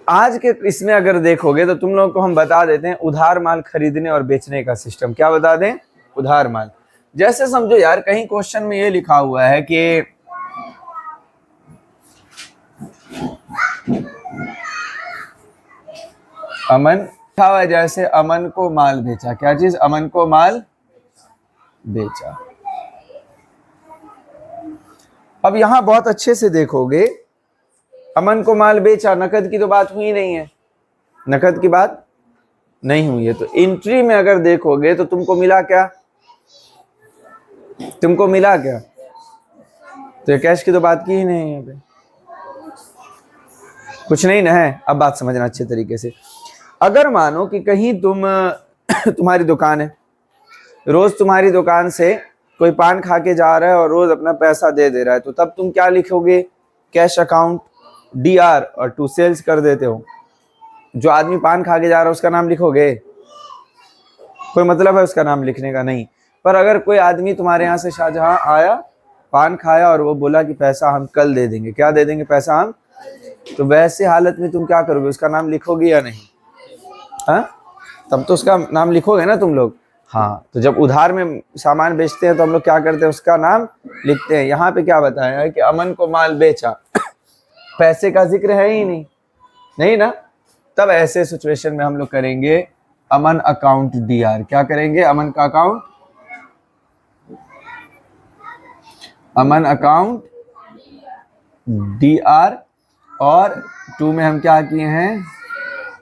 आज के इसमें अगर देखोगे तो तुम लोग को हम बता देते हैं उधार माल खरीदने और बेचने का सिस्टम। क्या बता दें? उधार माल। जैसे समझो यार, कहीं क्वेश्चन में ये लिखा हुआ है कि अमन लिखा हुआ है, जैसे अमन को माल बेचा। क्या चीज? अमन को माल बेचा। अब यहां बहुत अच्छे से देखोगे, अमन को माल बेचा, नकद की तो बात हुई नहीं है, नकद की बात नहीं हुई है। तो एंट्री में अगर देखोगे तो तुमको मिला क्या? तुमको मिला क्या? तो कैश की तो बात की ही नहीं है, यहाँ पे कुछ नहीं ना है। अब बात समझना अच्छे तरीके से। अगर मानो कि कहीं तुम्हारी दुकान है, रोज तुम्हारी दुकान से कोई पान खा के जा रहा है और रोज अपना पैसा दे दे रहा है, तो तब तुम क्या लिखोगे? कैश अकाउंट DR और टू सेल्स कर देते हो। जो आदमी पान खा के जा रहा है उसका नाम लिखोगे? कोई मतलब है उसका नाम लिखने का? नहीं। पर अगर कोई आदमी तुम्हारे यहाँ से शाहजहां आया, पान खाया और वो बोला कि पैसा हम कल दे देंगे, क्या दे देंगे? पैसा हम। तो वैसे हालत में तुम क्या करोगे? उसका नाम लिखोगे या नहीं? हाँ, तब तो उसका नाम लिखोगे ना तुम लोग। हाँ, तो जब उधार में सामान बेचते हैं तो हम लोग क्या करते हैं? उसका नाम लिखते हैं। यहाँ पे क्या बताया है कि अमन को माल बेचा, पैसे का जिक्र है ही नहीं, नहीं ना। तब ऐसे सिचुएशन में हम लोग करेंगे अमन अकाउंट DR। क्या करेंगे? अमन का अकाउंट, अमन अकाउंट DR, और टू में हम क्या किए हैं?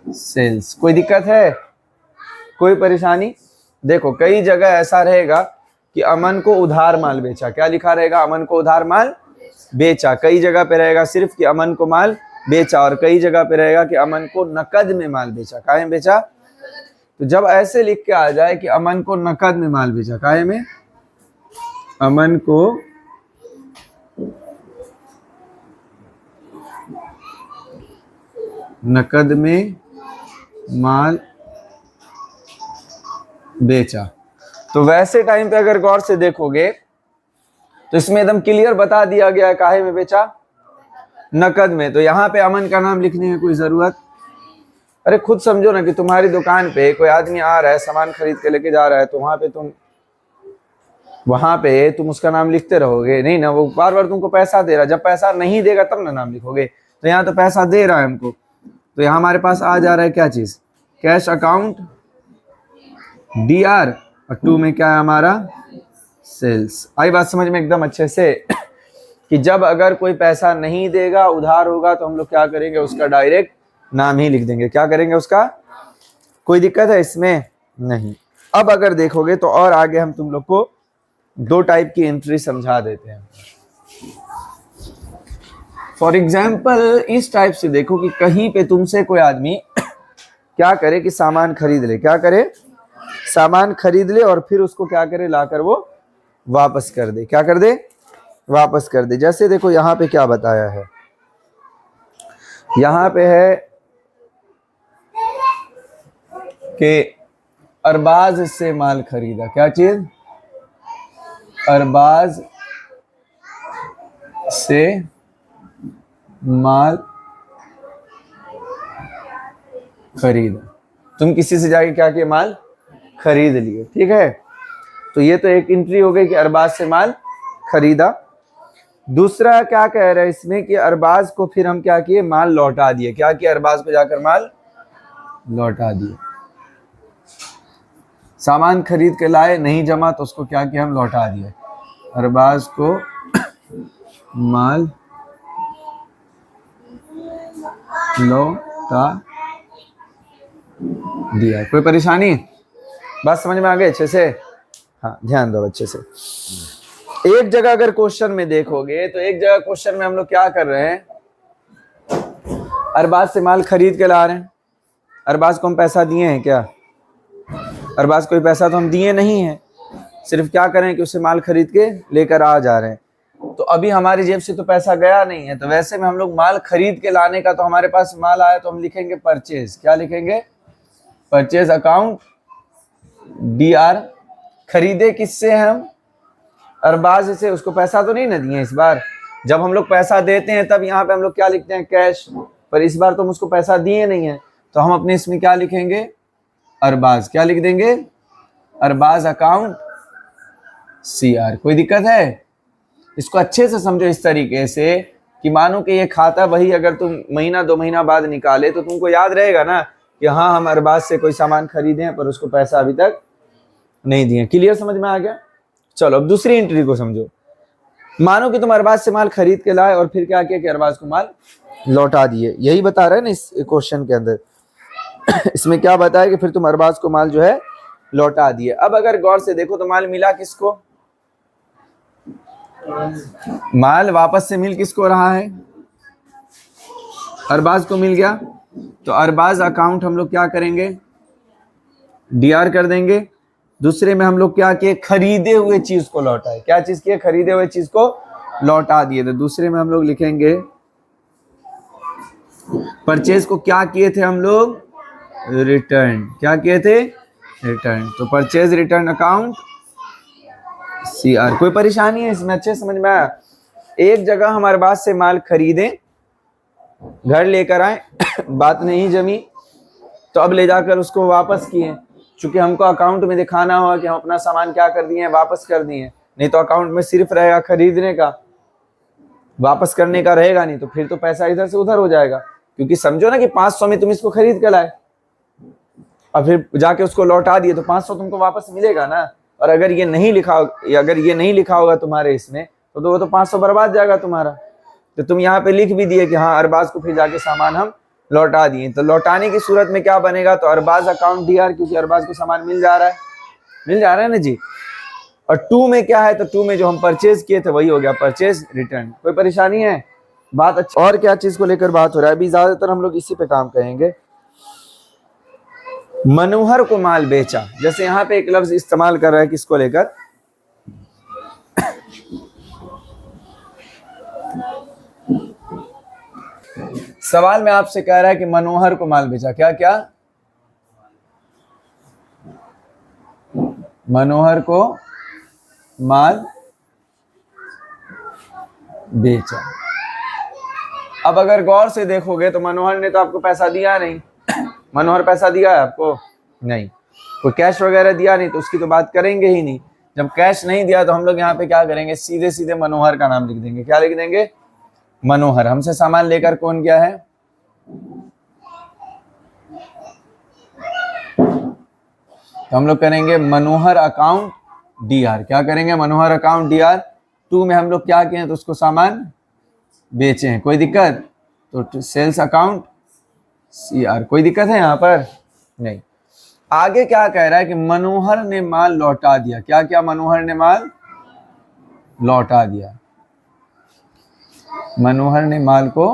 सेल्स। कोई दिक्कत है? कोई परेशानी? देखो कई जगह ऐसा रहेगा कि अमन को उधार माल बेचा। क्या लिखा रहेगा? अमन को उधार माल बेचा। कई जगह पे रहेगा सिर्फ कि अमन को माल बेचा, और कई जगह पे रहेगा कि अमन को नकद में माल बेचा। काहे में बेचा? तो जब ऐसे लिख के आ जाए कि अमन को नकद में माल बेचा, काहे में? अमन को नकद में माल बेचा। तो वैसे टाइम पे अगर गौर से देखोगे तो इसमें एकदम क्लियर बता दिया गया है काहे में बेचा? नकद में। तो यहाँ पे अमन का नाम लिखने में कोई जरूरत? अरे खुद समझो ना कि तुम्हारी दुकान पे कोई आदमी आ रहा है, सामान खरीद के लेके जा रहा है, तो वहां पे तुम उसका नाम लिखते रहोगे? नहीं ना, वो बार बार तुमको पैसा दे रहा है। जब पैसा नहीं देगा तब ना नाम लिखोगे। तो यहाँ तो पैसा दे रहा है हमको, तो यहाँ हमारे पास आ जा रहा है क्या चीज? कैश अकाउंट DR, और टू में क्या है हमारा? सेल्स। आई बात समझ में एकदम अच्छे से कि जब अगर कोई पैसा नहीं देगा, उधार होगा, तो हम लोग क्या करेंगे? उसका डायरेक्ट नाम ही लिख देंगे। क्या करेंगे उसका? कोई दिक्कत है इसमें? नहीं। अब अगर देखोगे तो और आगे हम तुम लोग को दो टाइप की एंट्री समझा देते हैं। फॉर एग्जाम्पल इस टाइप से देखो कि कहीं पे तुमसे कोई आदमी क्या करे कि सामान खरीद ले। क्या करे? सामान खरीद ले और फिर उसको क्या करे? लाकर वो वापस कर दे। क्या कर दे? वापस कर दे। जैसे देखो यहाँ पे क्या बताया है, यहाँ पे है कि अरबाज से माल खरीदा। क्या चीज? अरबाज से माल खरीदा। तुम किसी से जाके क्या किया? माल खरीद लिए, ठीक है। तो ये तो एक एंट्री हो गई कि अरबाज से माल खरीदा। दूसरा क्या कह रहे हैं इसमें कि अरबाज को फिर हम क्या किए? माल लौटा दिए। क्या किया? अरबाज को जाकर माल लौटा दिए। सामान खरीद के लाए, नहीं जमा, तो उसको क्या किया? हम लौटा दिए। अरबाज को माल लौटा दिया। कोई परेशानी? बात समझ में आ गई अच्छे से? हाँ, ध्यान दो अच्छे से। एक जगह अगर क्वेश्चन में देखोगे तो एक जगह क्वेश्चन में हम लोग क्या कर रहे हैं? अरबाज से माल खरीद के ला रहे हैं। अरबाज को हम पैसा दिए हैं क्या? अरबाज कोई पैसा तो हम दिए नहीं है, सिर्फ क्या करें कि उससे माल खरीद के लेकर आ जा रहे हैं। तो अभी हमारी जेब से तो पैसा गया नहीं है। तो वैसे में हम लोग माल खरीद के लाने का, तो हमारे पास माल आया तो हम लिखेंगे परचेज। क्या लिखेंगे? Purchase account DR। खरीदे किससे हम? अरबाज से। उसको पैसा तो नहीं ना दिए इस बार। जब हम लोग पैसा देते हैं तब यहाँ पे हम लोग क्या लिखते हैं? कैश पर इस बार तुम उसको पैसा दिए नहीं है, तो हम अपने इसमें क्या लिखेंगे, अरबाज। क्या लिख देंगे, अरबाज अकाउंट CR। कोई दिक्कत है? इसको अच्छे से समझो इस तरीके से कि मानो कि ये खाता वही अगर तुम महीना 2 महीना बाद निकाले तो तुमको याद रहेगा ना कि हाँ हम अरबाज से कोई सामान खरीदे हैं पर उसको पैसा अभी तक नहीं दिए। क्लियर, समझ में आ गया? चलो अब दूसरी एंट्री को समझो। मानो कि तुम अरबाज से माल खरीद के लाए और फिर क्या किया कि अरबाज को माल लौटा दिए। यही बता रहे हैं ना इस क्वेश्चन के अंदर। इसमें क्या बताया कि फिर तुम अरबाज को माल जो है लौटा दिए। अब अगर गौर से देखो तो माल मिला किसको, माल वापस से मिल किसको रहा है, अरबाज को मिल गया। तो अरबाज अकाउंट हम लोग क्या करेंगे, DR कर देंगे। दूसरे में हम लोग क्या किए, खरीदे हुए चीज को लौटाए। क्या चीज किए, खरीदे हुए चीज को लौटा दिए। तो दूसरे में हम लोग लिखेंगे परचेज को क्या किए थे हम लोग, रिटर्न। क्या किए थे, रिटर्न। तो परचेज रिटर्न अकाउंट CR। कोई परेशानी है इसमें, अच्छे समझ में आया? एक जगह हम अरबाज से माल खरीदें, घर लेकर आए, बात नहीं जमी, तो अब ले जाकर उसको वापस किए। चूंकि हमको अकाउंट में दिखाना होगा कि हम अपना सामान क्या कर दिए, वापस कर दिए। नहीं तो अकाउंट में सिर्फ रहेगा खरीदने का, वापस करने का रहेगा नहीं, तो फिर तो पैसा इधर से उधर हो जाएगा। क्योंकि समझो ना कि 500 में तुम इसको खरीद के लाए और फिर जाके उसको लौटा दिए, तो 500 तुमको वापस मिलेगा ना। और अगर ये नहीं लिखा होगा तुम्हारे इसमें, तो वो तो 500 बर्बाद जाएगा तुम्हारा। तो तुम यहाँ पे लिख भी दिए कि हाँ अरबाज को फिर जाके सामान हम लौटा दिए। तो लौटाने की सूरत में क्या बनेगा, तो अरबाज अकाउंट DR, क्योंकि अरबाज को सामान मिल जा रहा है ना जी। और 2 में क्या है, तो 2 में जो हम परचेज किए थे वही हो गया परचेज रिटर्न। कोई परेशानी है, बात अच्छी। और क्या चीज को लेकर बात हो रहा है, अभी ज्यादातर हम लोग इसी पे काम करेंगे। मनोहर को माल बेचा, जैसे यहाँ पे एक लफ्ज इस्तेमाल कर रहा है किसको लेकर, सवाल में आपसे कह रहा है कि मनोहर को माल बेचा। क्या क्या, मनोहर को माल बेचा। अब अगर गौर से देखोगे तो मनोहर ने तो आपको पैसा दिया नहीं। मनोहर पैसा दिया है आपको? नहीं। कोई कैश वगैरह दिया नहीं, तो उसकी तो बात करेंगे ही नहीं। जब कैश नहीं दिया तो हम लोग यहाँ पे क्या करेंगे, सीधे सीधे मनोहर का नाम लिख देंगे। क्या लिख देंगे, मनोहर। हमसे सामान लेकर कौन गया है, तो हम लोग करेंगे मनोहर अकाउंट DR। क्या करेंगे, मनोहर अकाउंट DR। 2 में हम लोग क्या किए, तो उसको सामान बेचे हैं। कोई दिक्कत, तो सेल्स अकाउंट CR। कोई दिक्कत है यहाँ पर? नहीं। आगे क्या कह रहा है कि मनोहर ने माल लौटा दिया। क्या क्या, मनोहर ने माल लौटा दिया। मनोहर ने माल को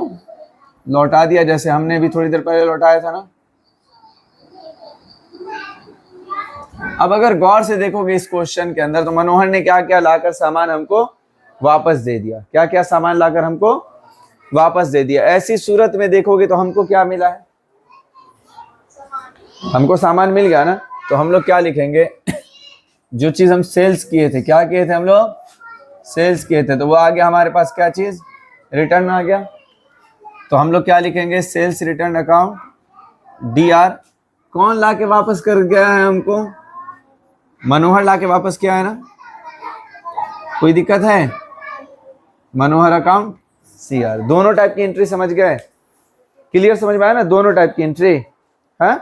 लौटा दिया, जैसे हमने भी थोड़ी देर पहले लौटाया था ना। अब अगर गौर से देखोगे इस क्वेश्चन के अंदर, तो मनोहर ने क्या क्या लाकर सामान हमको वापस दे दिया। क्या क्या सामान लाकर हमको वापस दे दिया। ऐसी सूरत में देखोगे तो हमको क्या मिला है, हमको सामान मिल गया ना। तो हम लोग क्या लिखेंगे, जो चीज हम सेल्स किए थे, क्या किए थे हम लोग, सेल्स किए थे, तो वो आ गया हमारे पास, क्या चीज, रिटर्न आ गया। तो हम लोग क्या लिखेंगे, सेल्स रिटर्न अकाउंट DR। कौन ला के वापस कर गया है हमको, मनोहर ला के वापस किया है ना। कोई दिक्कत है, मनोहर अकाउंट CR। दोनों टाइप की एंट्री समझ गए, क्लियर समझ में आया ना, दोनों टाइप की एंट्री। हाँ